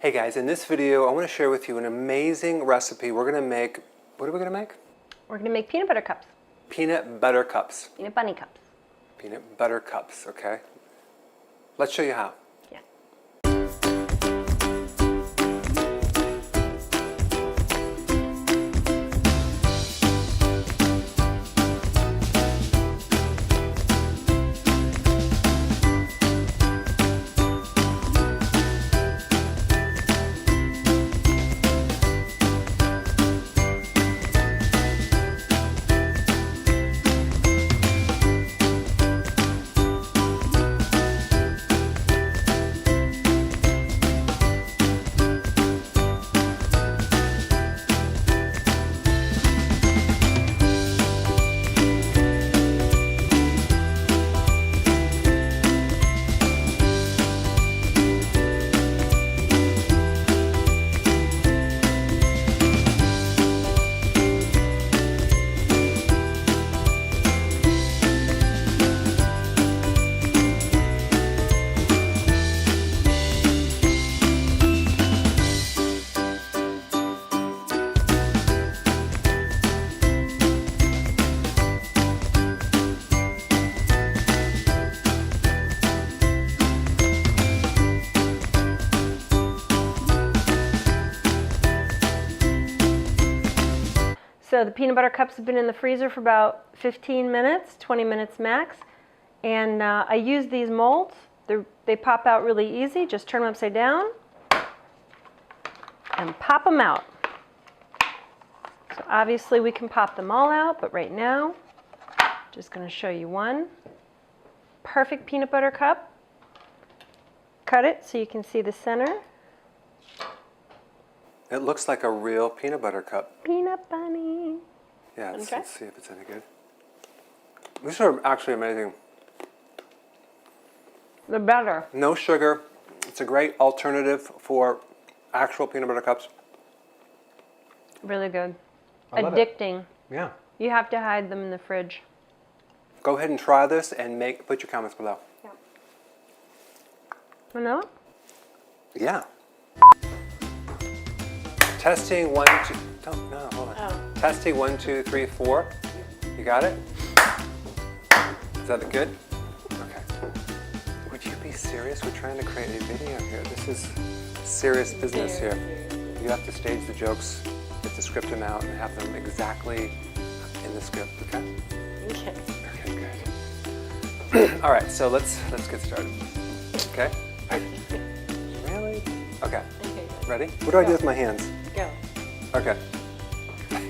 Hey guys, in this video I want to share with you an amazing recipe. We're going to make, what are we going to make? We're going to make peanut butter cups. Peanut butter cups. Peanut bunny cups. Peanut butter cups, okay. Let's show you how. Yeah. So the peanut butter cups have been in the freezer for about 15 minutes, 20 minutes max. And I use these molds. They pop out really easy. Just turn them upside down and pop them out. So obviously we can pop them all out, but right now, just going to show you one. Perfect peanut butter cup. Cut it so you can see the center. It looks like a real peanut butter cup. Peanut bunny. Yeah, let's see if it's any good. These are actually amazing. They're better. No sugar. It's a great alternative for actual peanut butter cups. Really good. I love Addicting. it. Yeah. You have to hide them in the fridge. Go ahead and try this and put your comments below. Yeah. Vanilla? Yeah. Testing 1, 2. Don't, no, hold on. Oh. Testing 1, 2, 3, 4. You got it? Is that good? Okay. Would you be serious? We're trying to create a video here. This is serious business here. You have to stage the jokes, get the script them out, and have them exactly in the script. Okay? Okay. Okay, good. All right, so let's get started. Okay? Really? Okay. Okay, good. Ready? What do I do with my hands? Go. Okay.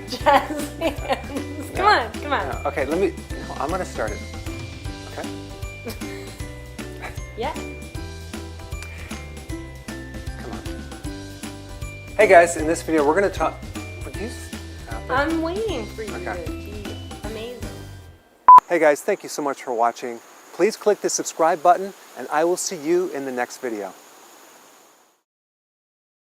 Jazz hands. Come on, come on. No, okay, no, I'm gonna start it. Okay? Yeah. Come on. Hey guys, in this video we're gonna talk. Would you stop it? I'm waiting for you Okay. to be amazing. Hey guys, thank you so much for watching. Please click the subscribe button and I will see you in the next video.